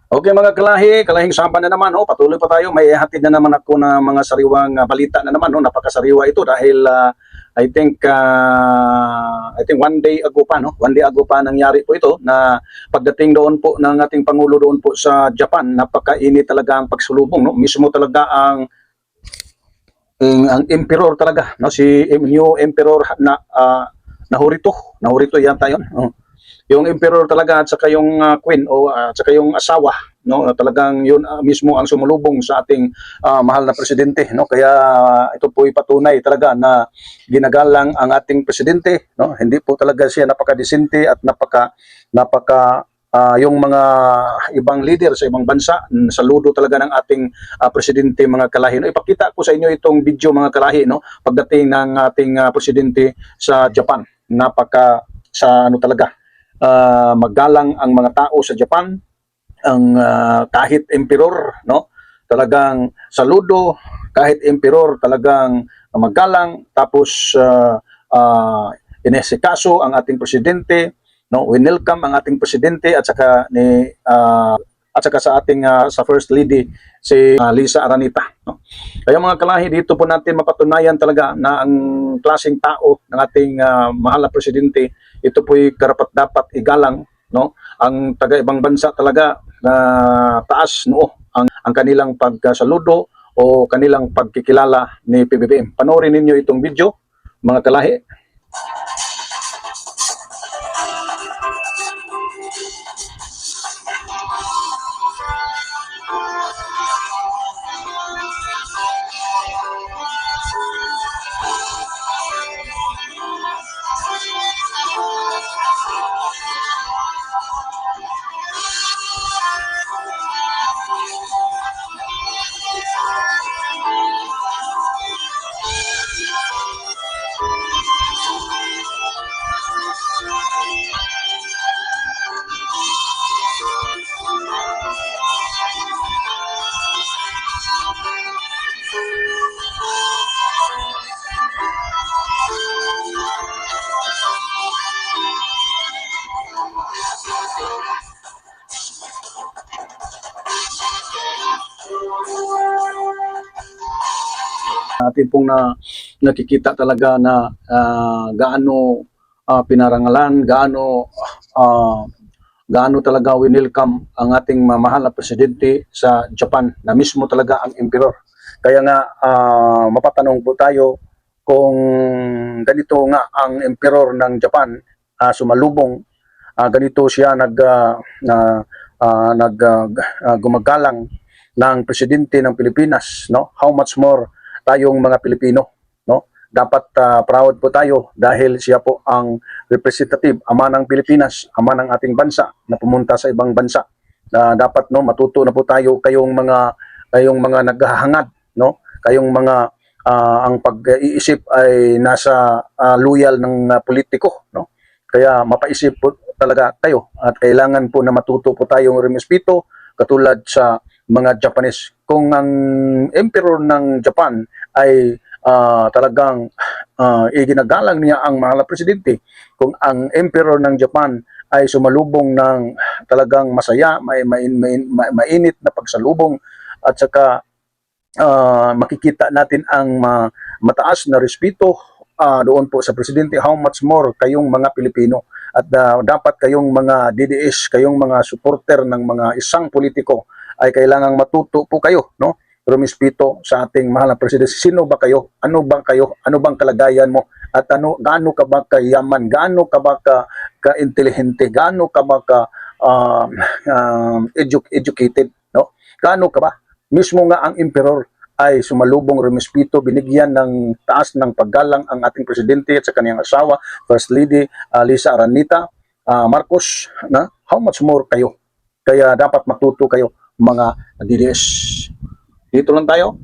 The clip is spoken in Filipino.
Okay mga kalahing saban na naman, patuloy pa tayo. May hatid na naman ako na mga sariwang balita na naman, napakasariwa ito dahil I think one day ago pa, one day ago pa nangyari po ito na pagdating doon po ng ating Pangulo doon po sa Japan, napakainit talaga ang pagsulubong, mismo talaga ang emperor talaga, si new emperor na Nahurito yata yun. Yung emperor talaga at saka yung queen at saka yung asawa, talagang yun mismo ang sumulubong sa ating mahal na presidente, kaya ito po ay patunay talaga na ginagalang ang ating presidente, hindi po talaga siya napakadesente at napaka yung mga ibang leader sa ibang bansa, saludo talaga ng ating presidente mga kalahi. Ipakita ko sa inyo itong video mga kalahi, pagdating ng ating presidente sa Japan. Talaga magalang ang mga tao sa Japan, ang kahit emperor, talagang saludo, kahit emperor talagang magalang, tapos inesikaso ang ating presidente, winelcome ang ating presidente at saka sa ating sa First Lady si Lisa Aranita. Kaya mga kalahi, dito po natin mapatunayan talaga na ang klaseng tao ng ating mahal na presidente, ito po'y karapat-dapat igalang, ang taga-ibang bansa talaga na taas ang kanilang pagsaludo o kanilang pagkikilala ni PBBM. Panoorin ninyo itong video mga kalahi. Natin pong nakikita talaga na gaano pinarangalan, gaano talaga winelcome ang ating mahal na presidente sa Japan, na mismo talaga ang emperor. Kaya nga mapatanong po tayo kung ganito nga ang emperor ng Japan sumalubong, ganito siya gumagalang ng presidente ng Pilipinas, how much more tayong mga Pilipino, dapat proud po tayo dahil siya po ang representative, ama ng Pilipinas, ama ng ating bansa na pumunta sa ibang bansa. Dapat matuto na po tayo, kayong mga naghahangad, kayong mga ang pag-iisip ay nasa loyal ng politiko, kaya mapaisip po talaga tayo at kailangan po na matuto po tayong rumespeto katulad sa mga Japanese. Kung ang emperor ng Japan ay talagang iginagalang niya ang mahal na presidente, kung ang emperor ng Japan ay sumalubong ng talagang masaya, mainit na pagsalubong, at saka makikita natin ang mataas na respeto doon po sa presidente, how much more kayong mga Pilipino. At dapat kayong mga DDS, kayong mga supporter ng mga isang politiko ay kailangang matuto po kayo, rumespeto sa ating mahal na presidente. Sino ba kayo? Ano bang kayo? Ano bang kalagayan mo? At gaano ka ba kayaman? Gaano ka ba ka-intelihente? Gaano ka ba educated? Gaano ka ba? Mismo nga ang emperor ay sumalubong, rumespeto, binigyan ng taas ng paggalang ang ating presidente at sa kanyang asawa, First Lady Lisa Aranita Marcos, how much more kayo? Kaya dapat matuto kayo mga DDS. Dito lang tayo.